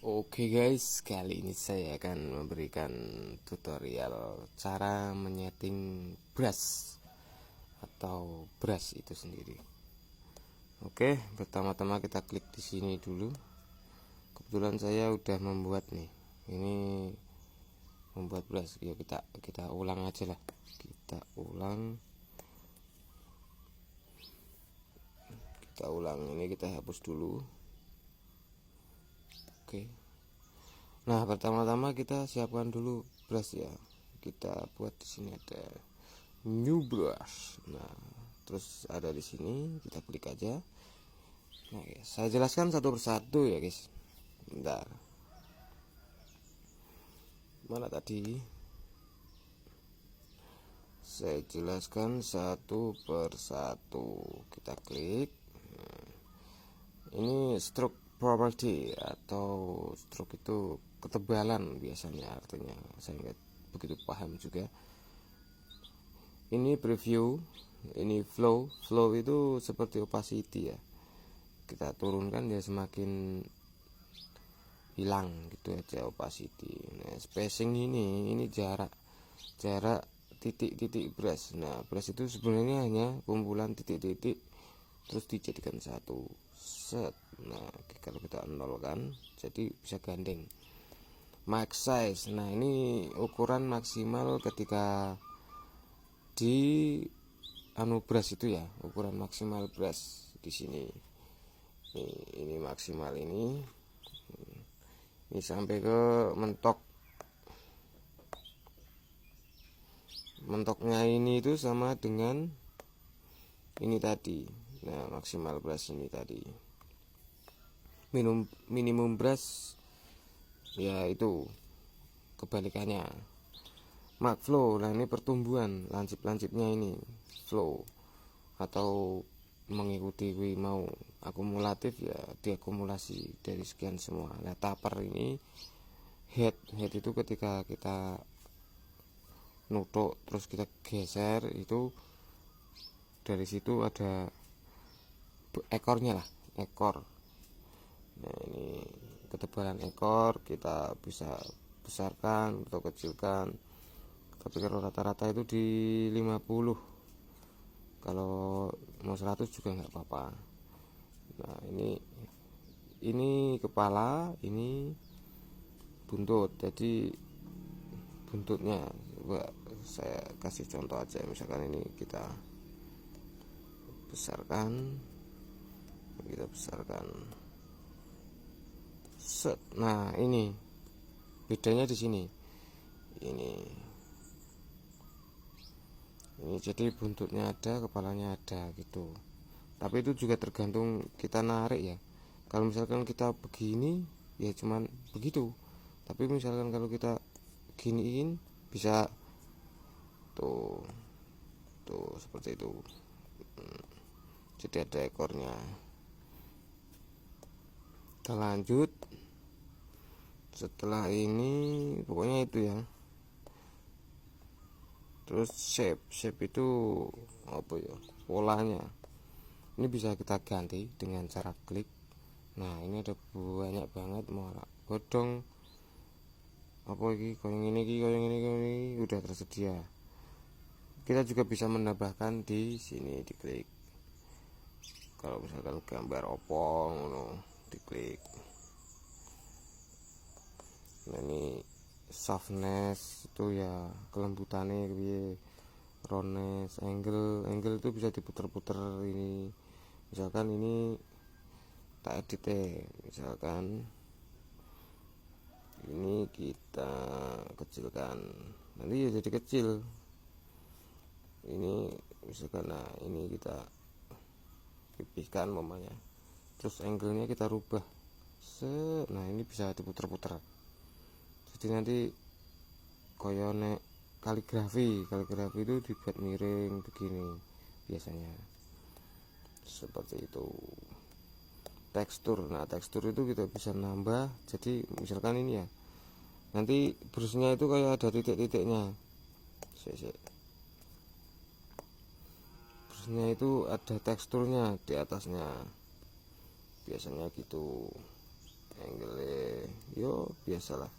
Oke guys, kali ini saya akan memberikan tutorial cara menyeting brush atau brush itu sendiri. Oke, pertama-tama kita klik di sini dulu. Kebetulan saya udah membuat nih. Ini membuat brush. Yuk kita ulang aja lah. Kita ulang. Ini kita hapus dulu. Oke. Nah, pertama-tama kita siapkan dulu brush ya. Kita buat di sini ada new brush. Nah, terus ada di sini, kita klik aja. Nah, guys, saya jelaskan satu persatu ya, guys. Bentar. Mana tadi? Saya jelaskan satu persatu. Kita klik. Nah, ini stroke property atau stroke itu ketebalan biasanya artinya. Saya nggak begitu paham juga. Ini preview, ini flow itu seperti opacity ya, kita turunkan dia semakin hilang gitu aja opacity. Nah, spacing ini jarak titik-titik brush. Nah, brush itu sebenarnya hanya kumpulan titik-titik terus dijadikan satu set. Nah, kalau kita nolkan jadi bisa gandeng. Max size, nah ini ukuran maksimal ketika di brush itu ya, ukuran maksimal brush di sini. Ini maksimal ini sampai ke mentoknya ini itu sama dengan ini tadi. Nah, maksimal brush ini tadi. Minimum brush ya itu kebalikannya. Mark flow, nah ini pertumbuhan lancip-lancipnya ini flow atau mengikuti mau akumulatif ya diakumulasi dari sekian semua. Nah, taper ini head itu ketika kita nutuk terus kita geser itu dari situ ada ekornya lah, ekor. Nah, ini ketebalan ekor kita bisa besarkan atau kecilkan, tapi kalau rata-rata itu di 50, kalau mau 100 juga nggak apa-apa. Nah, ini kepala, ini buntut. Jadi buntutnya coba saya kasih contoh aja, misalkan ini kita besarkan set. Nah, ini bedanya di sini. Ini jadi buntutnya ada, kepalanya ada gitu. Tapi itu juga tergantung kita narik ya. Kalau misalkan kita begini ya cuman begitu. Tapi misalkan kalau kita giniin bisa tuh seperti itu. Jadi ada ekornya. Kita lanjut. Setelah ini pokoknya itu ya. Terus shape itu apa ya, polanya ini bisa kita ganti dengan cara klik. Nah, ini ada banyak banget, mau bodong apa ini, koyong ini udah tersedia. Kita juga bisa menambahkan di sini, diklik. Kalau misalkan gambar opong diklik. Nah, ini softness itu ya kelembutannya piye, roundness, angle itu bisa diputer-puter. Ini misalkan ini tak edit misalkan ini kita kecilkan, nanti ya jadi kecil. Ini misalkan, nah ini kita pipihkan mamanya, terus angle-nya kita rubah set. Nah, ini bisa diputer-puter. Jadi nanti koyone kaligrafi itu dibuat miring begini biasanya seperti itu. Tekstur, nah tekstur itu kita bisa nambah. Jadi misalkan ini ya, nanti brushnya itu kayak ada titik-titiknya. Brushnya itu ada teksturnya di atasnya biasanya gitu. Angle yo biasalah,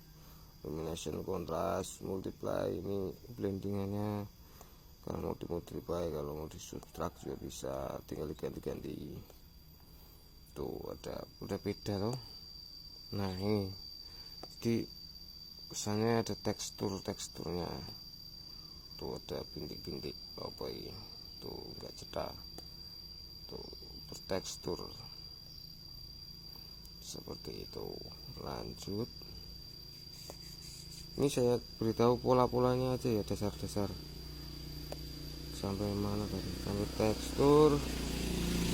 illumination, kontras, multiply. Ini blendingannya kalau mau dimultiply, kalau mau disubtract juga bisa, tinggal diganti-ganti. Tuh udah beda loh. Nah ini jadi kesannya ada teksturnya. Tuh ada bintik-bintik apa ini, tuh enggak cetak, tuh bertekstur seperti itu. Lanjut, ini saya beritahu pola-polanya aja ya, dasar-dasar. Sampai mana tadi? Sampai tekstur.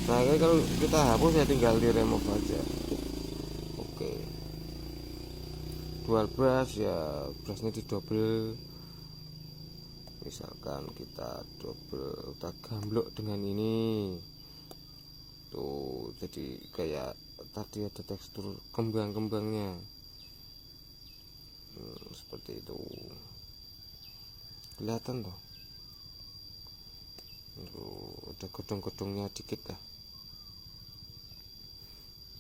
Nah ini kalau kita hapus ya tinggal di remove aja. Oke, dual brush ya, brushnya di double. Misalkan kita gamblok dengan ini tuh, jadi kayak tadi ada tekstur kembang-kembangnya. Seperti itu, kelihatan tuh. Ada godong-godongnya dikit lah.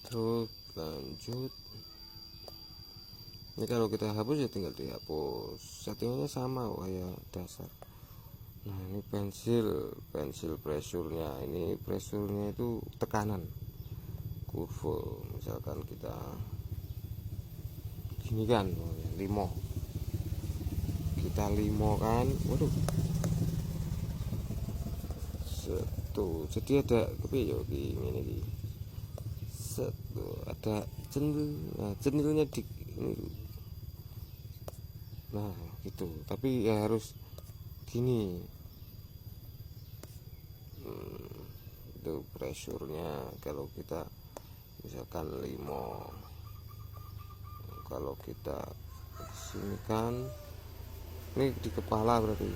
Terus lanjut, ini kalau kita hapus ya tinggal dihapus, settingannya sama kayak dasar. Nah ini pensil pressure-nya, ini pressure-nya itu tekanan kurva. Misalkan kita gini kan, limo, kita limo kan, waduh, tuh jadi ada kepiye ini ada cenil. Nah cenilnya di ini, nah gitu, tapi ya harus gini. Itu pressure-nya kalau kita misalkan limo, kalau kita sini kan ini di kepala, berarti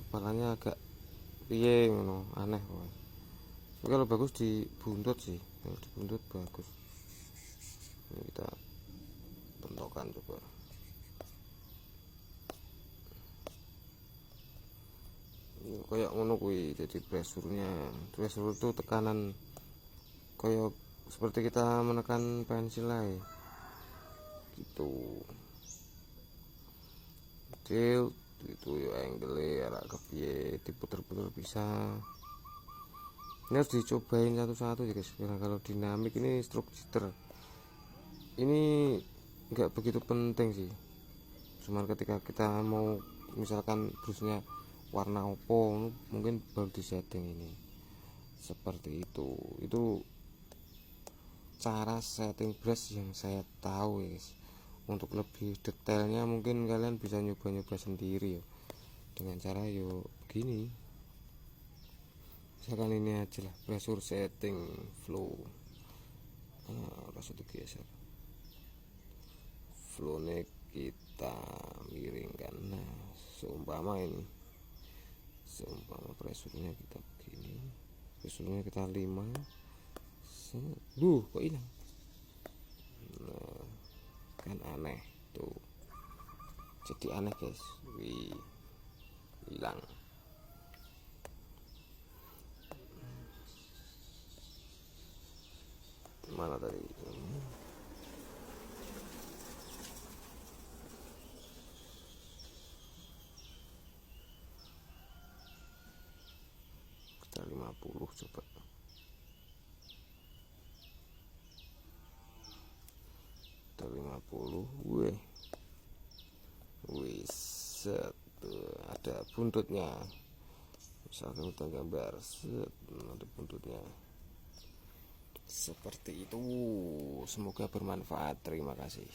kepalanya agak piye ngono, aneh pokoknya. Tapi kalau bagus di buntut sih, kalau di buntut bagus. Ini kita bentokan coba. Ini kayak ngono kuwi, jadi pressure itu tekanan kayak seperti kita menekan pensil aja gitu. Tilt itu ya, angle arah kepiye, diputer-puter bisa. Ini harus dicobain satu-satu ya guys, karena kalau dinamik ini stroke jitter ini nggak begitu penting sih, cuman ketika kita mau misalkan brushnya warna opo mungkin baru di setting ini seperti itu cara setting brush yang saya tahu ya guys. Untuk lebih detailnya mungkin kalian bisa nyoba-nyoba sendiri ya, dengan cara yo begini. Misalkan ini aja lah, pressure setting flow. Harus digeser, flownya kita miringkan. Nah seumpama pressure-nya kita begini, pressure-nya kita 5, kok hilang. Nah kan aneh tuh, jadi aneh guys. Hilang. Mana tadi? Kita 50 coba. Kita 50. Set, ada buntutnya. Misalkan kita gambar set, ada buntutnya seperti itu. Semoga bermanfaat. Terima kasih.